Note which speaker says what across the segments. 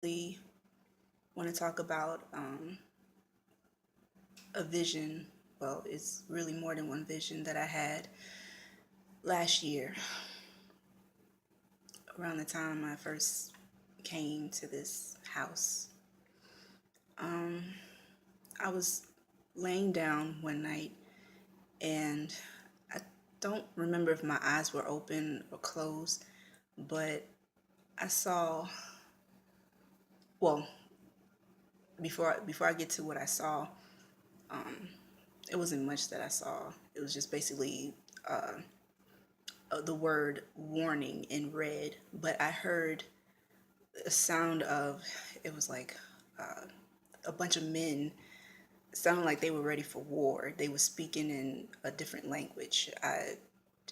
Speaker 1: We want to talk about a vision. Well, it's really more than one vision that I had last year around the time I first came to this house. Um, I was laying down one night and I don't remember if my eyes were open or closed, but I saw, well, before I get to what I saw, um, it wasn't much that I saw. It was just basically the word warning in red, but I heard a sound of, it was like uh, a bunch of men sounded like they were ready for war. They were speaking in a different language.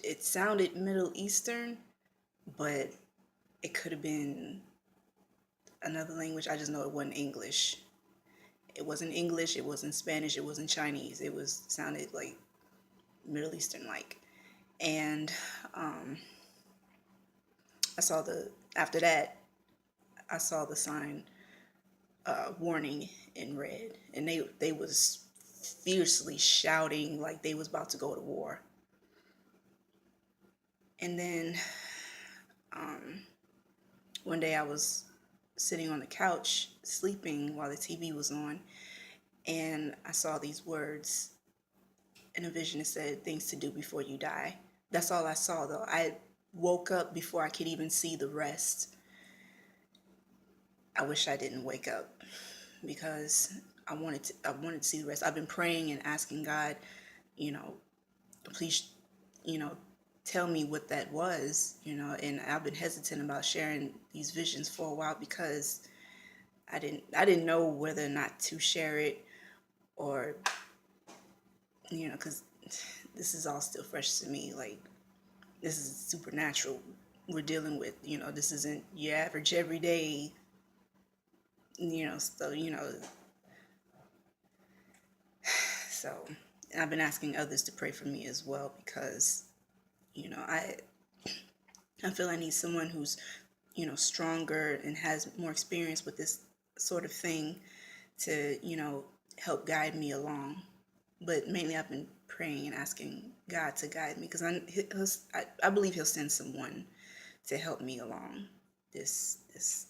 Speaker 1: It sounded Middle Eastern, but it could have been another language. I just know it wasn't English. It wasn't English. It wasn't Spanish. It wasn't Chinese. It was sounded like Middle Eastern like. And um, I saw the after that I saw the sign warning in red, and they was fiercely shouting like they was about to go to war. And then um, one day I was sitting on the couch sleeping while the TV was on, and I saw these words in a vision that said things to do before you die. That's all I saw though. I woke up before I could even see the rest. I wish I didn't wake up because I wanted to see the rest. I've been praying and asking God, you know, please, you know, tell me what that was, and I've been hesitant about sharing these visions for a while because I didn't know whether or not to share it, or because this is all still fresh to me. Like, this is supernatural we're dealing with. This isn't your average everyday, so so and I've been asking others to pray for me as well because you know I I feel I need someone who's stronger and has more experience with this sort of thing to help guide me along. But mainly I've been praying and asking God to guide me because I believe He'll send someone to help me along this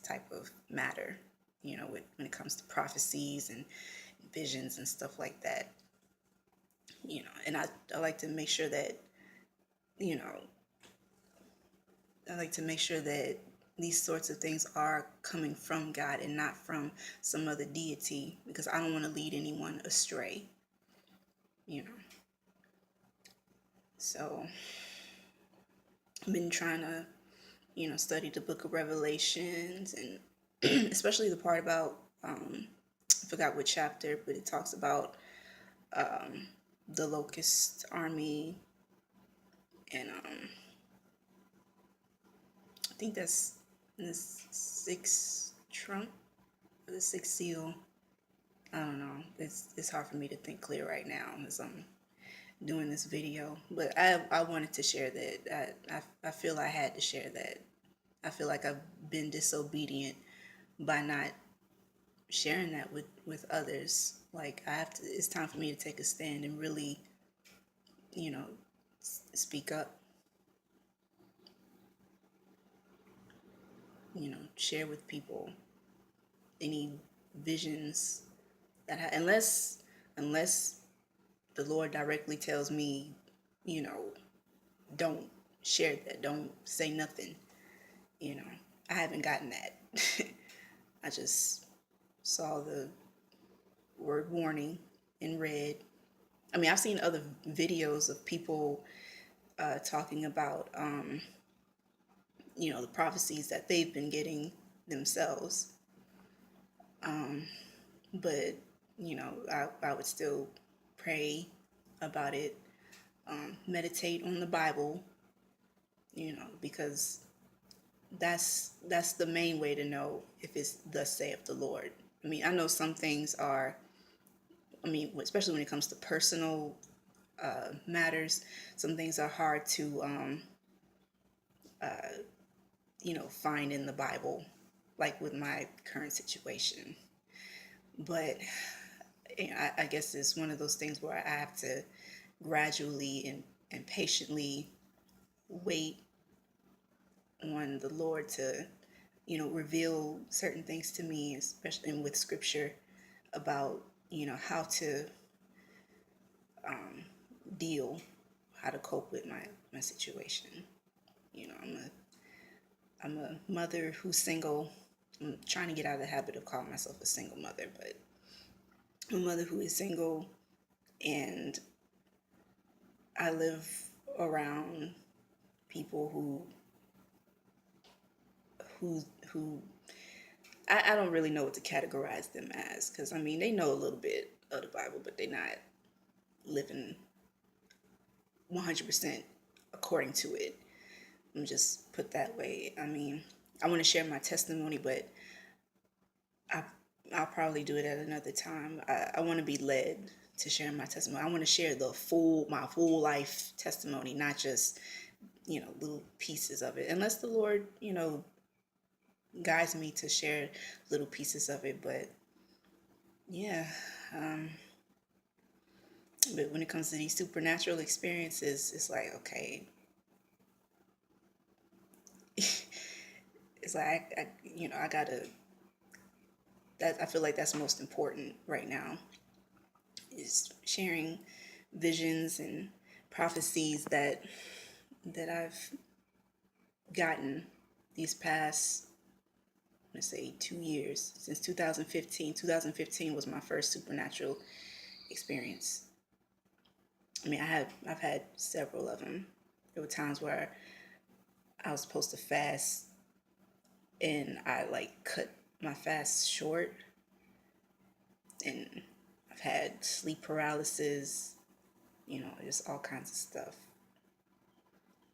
Speaker 1: type of matter, when it comes to prophecies and visions and stuff like that. And I like to make sure that you know I like to make sure that these sorts of things are coming from God and not from some other deity, because I don't want to lead anyone astray, you know. So I've been trying to, study the book of Revelations, and especially the part about, I forgot what chapter, but it talks about the locust army, and I think that's the sixth trump, or the sixth seal. I don't know. It's hard for me to think clear right now as I'm doing this video. But I wanted to share that. I feel I had to share that. I feel like I've been disobedient by not sharing that with others. Like, I have to. It's time for me to take a stand and really, you know, speak up. Share with people any visions that unless the Lord directly tells me, you know, don't share that, don't say nothing. You know, I haven't gotten that. I just saw the word warning in red. I mean, I've seen other videos of people talking about, the prophecies that they've been getting themselves. But, I would still pray about it, meditate on the Bible, because that's the main way to know if it's thus saith the Lord. I mean, I know some things are, especially when it comes to personal matters, some things are hard to find in the Bible. like with my current situation. But I guess it's one of those things where I have to gradually and patiently wait on the Lord to, reveal certain things to me, especially with scripture about, how to deal, how to cope with my situation. I'm a mother who's single. I'm trying to get out of the habit of calling myself a single mother, but I'm a mother who is single, and I live around people who I don't really know what to categorize them as, because I mean they know a little bit of the Bible, but they're not living 100% according to it. Let me just put that way. I mean, I want to share my testimony, but I, I'll probably do it at another time. I want to be led to share my testimony. I want to share my full life testimony, not just, little pieces of it. Unless the Lord, guides me to share little pieces of it. But yeah, um, but when it comes to these supernatural experiences, it's like, okay, it's like, I gotta, I feel like that's most important right now, is sharing visions and prophecies that I've gotten these past, let's say, 2 years, since 2015. 2015 was my first supernatural experience. I mean, I've had several of them. There were times where I was supposed to fast and I like cut my fast short, and I've had sleep paralysis, just all kinds of stuff.